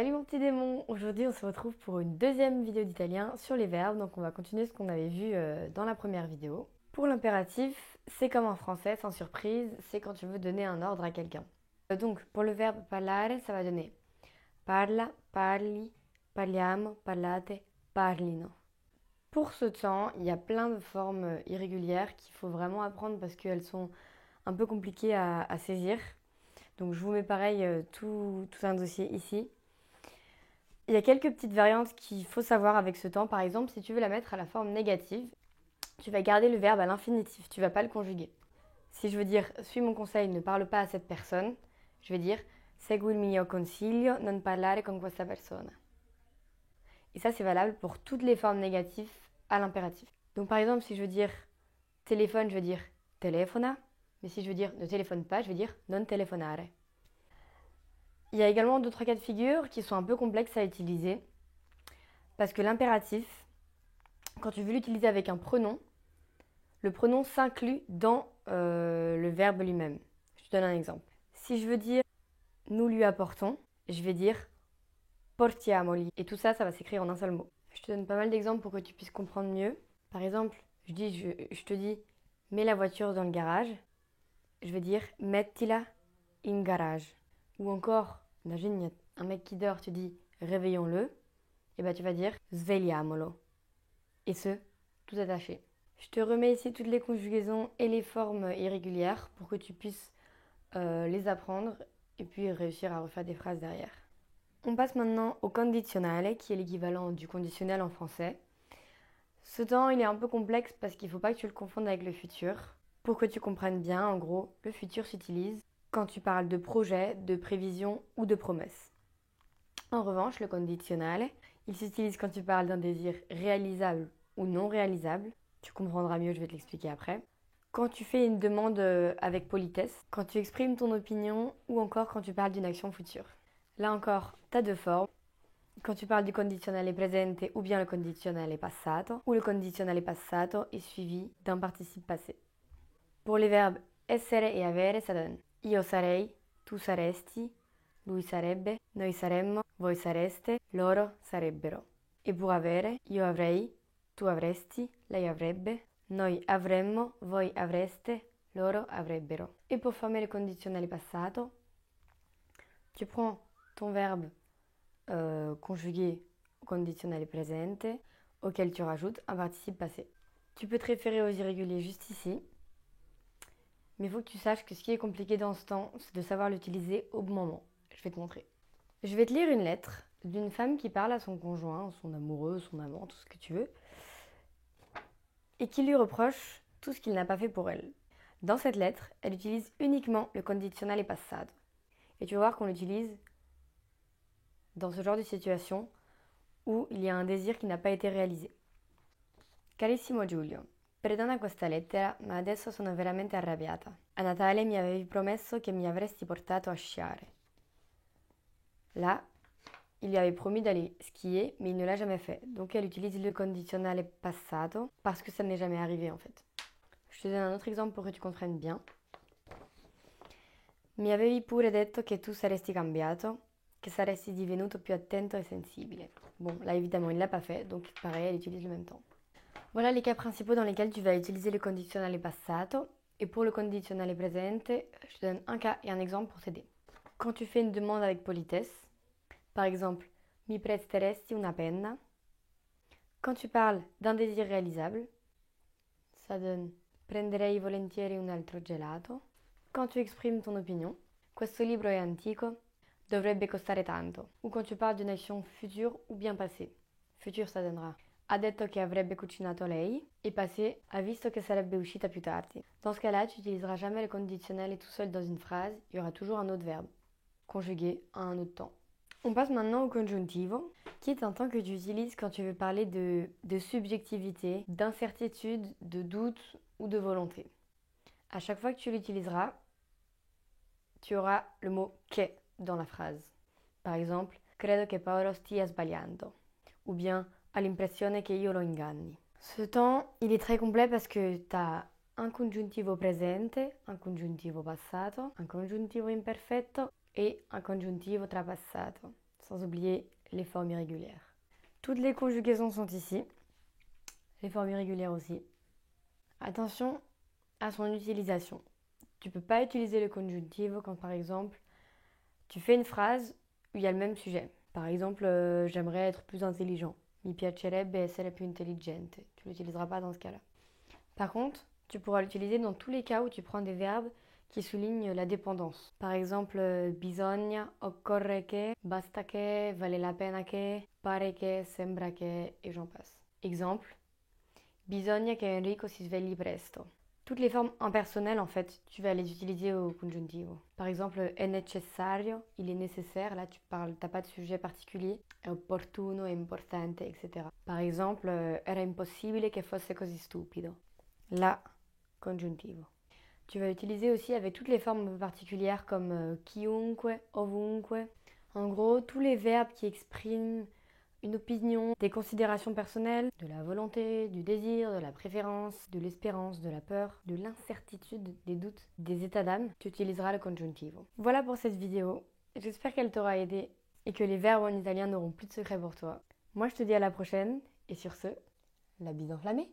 Salut mon petit démon! Aujourd'hui on se retrouve pour une deuxième vidéo d'italien sur les verbes. Donc on va continuer ce qu'on avait vu dans la première vidéo. Pour l'impératif, c'est comme en français, sans surprise, c'est quand tu veux donner un ordre à quelqu'un. Donc pour le verbe parlare, ça va donner parla, parli, parliamo, parlate, parlino. Pour ce temps, il y a plein de formes irrégulières qu'il faut vraiment apprendre parce qu'elles sont un peu compliquées à saisir. Donc je vous mets pareil tout un dossier ici. Il y a quelques petites variantes qu'il faut savoir avec ce temps. Par exemple, si tu veux la mettre à la forme négative, tu vas garder le verbe à l'infinitif, tu ne vas pas le conjuguer. Si je veux dire suis mon conseil, ne parle pas à cette personne, je vais dire segui il mio consiglio, non parlare con questa persona. Et ça, c'est valable pour toutes les formes négatives à l'impératif. Donc par exemple, si je veux dire téléphone, je veux dire telefona. Mais si je veux dire ne téléphone pas, je vais dire non telefonare. Il y a également d'autres cas de figure qui sont un peu complexes à utiliser. Parce que l'impératif, quand tu veux l'utiliser avec un pronom, le pronom s'inclut dans le verbe lui-même. Je te donne un exemple. Si je veux dire nous lui apportons, je vais dire portiamoli. Et tout ça, ça va s'écrire en un seul mot. Je te donne pas mal d'exemples pour que tu puisses comprendre mieux. Par exemple, je te dis mets la voiture dans le garage. Je vais dire mettila in garage. Ou encore, imagine, il y a un mec qui dort, tu dis réveillons-le. Et bien tu vas dire svegliamolo. Et ce, tout attaché. Je te remets ici toutes les conjugaisons et les formes irrégulières pour que tu puisses les apprendre et puis réussir à refaire des phrases derrière. On passe maintenant au condizionale, qui est l'équivalent du conditionnel en français. Ce temps, il est un peu complexe parce qu'il ne faut pas que tu le confondes avec le futur. Pour que tu comprennes bien, en gros, le futur s'utilise quand tu parles de projet, de prévision ou de promesse. En revanche, le conditionnel, il s'utilise quand tu parles d'un désir réalisable ou non réalisable. Tu comprendras mieux, je vais te l'expliquer après. Quand tu fais une demande avec politesse, quand tu exprimes ton opinion ou encore quand tu parles d'une action future. Là encore, tu as deux formes. Quand tu parles du condizionale presente ou bien le condizionale passato, ou le condizionale passato est suivi d'un participe passé. Pour les verbes essere et avere, ça donne io sarei, tu saresti, lui sarebbe, noi saremmo, voi sareste, loro sarebbero. E pour avere, io avrei, tu avresti, lei avrebbe, noi avremmo, voi avreste, loro avrebbero. Et pour former le conditionnel passato, tu prends ton verbe conjugué au conditionnel presente auquel tu rajoutes un participe passé. Tu peux te référer aux irréguliers juste ici. Mais il faut que tu saches que ce qui est compliqué dans ce temps, c'est de savoir l'utiliser au bon moment. Je vais te montrer. Je vais te lire une lettre d'une femme qui parle à son conjoint, son amoureux, son amant, tout ce que tu veux, et qui lui reproche tout ce qu'il n'a pas fait pour elle. Dans cette lettre, elle utilise uniquement le conditionnel passato. Et tu vas voir qu'on l'utilise dans ce genre de situation où il y a un désir qui n'a pas été réalisé. Carissimo Giulio, perdona questa lettera, ma adesso sono veramente arrabbiata. A Natale mi avevi promesso che mi avresti portato a sciare. Là, il lui avait promis d'aller skier, mais il ne l'a jamais fait. Donc elle utilise le conditionnel passato parce que ça n'est jamais arrivé en fait. Je te donne un autre exemple pour que tu comprennes bien. Mi avevi pure detto che tu saresti cambiato, che saresti divenuto più attento e sensibile. Bon, là évidemment il ne l'a pas fait, donc pareil, elle utilise le même temps. Voilà les cas principaux dans lesquels tu vas utiliser le conditionnel passato. Et pour le conditionnel presente, je te donne un cas et un exemple pour t'aider. Quand tu fais une demande avec politesse, par exemple, mi presteresti una penna. Quand tu parles d'un désir réalisable, ça donne prenderei volentieri un altro gelato. Quand tu exprimes ton opinion, questo libro è antico, dovrebbe costare tanto. Ou quand tu parles d'une action future ou bien passée. Futur, ça donnera ha detto che avrebbe cucinato lei et passé ha visto che sarebbe uscita più tardi. Dans ce cas-là, tu n'utiliseras jamais le conditionnel tout seul dans une phrase, il y aura toujours un autre verbe, conjugué à un autre temps. On passe maintenant au congiuntivo, qui est un temps que tu utilises quand tu veux parler de subjectivité, d'incertitude, de doute ou de volonté. À chaque fois que tu l'utiliseras, tu auras le mot che dans la phrase. Par exemple, credo che Paolo stia sbagliando. Ou bien, ha l'impressione che io lo inganni. Ce temps, il est très complet parce que tu as un congiuntivo presente, un congiuntivo passato, un congiuntivo imperfetto et un congiuntivo trapassato. sans oublier les formes irrégulières. Toutes les conjugaisons sont ici, les formes irrégulières aussi. Attention à son utilisation. Tu ne peux pas utiliser le congiuntivo quand par exemple tu fais une phrase où il y a le même sujet. Par exemple, j'aimerais être plus intelligent. Mi piacerebbe essere più intelligente. Tu ne l'utiliseras pas dans ce cas-là. Par contre, tu pourras l'utiliser dans tous les cas où tu prends des verbes qui soulignent la dépendance. Par exemple, bisogna, occorre che, basta che, vale la pena che, pare che, sembra che, et j'en passe. Exemple, bisogna che Enrico si svegli presto. Toutes les formes impersonnelles, en fait, tu vas les utiliser au congiuntivo. Par exemple, è necessario, il est nécessaire, là tu parles, t'as pas de sujet particulier. È opportuno, è importante, etc. Par exemple, era impossibile che fosse così stupido. Là, congiuntivo. Tu vas utiliser aussi avec toutes les formes particulières comme chiunque, ovunque. En gros, tous les verbes qui expriment une opinion, des considérations personnelles, de la volonté, du désir, de la préférence, de l'espérance, de la peur, de l'incertitude, des doutes, des états d'âme, tu utiliseras le congiuntivo. Voilà pour cette vidéo. J'espère qu'elle t'aura aidé et que les verbes en italien n'auront plus de secret pour toi. Moi, je te dis à la prochaine et sur ce, la bise enflammée!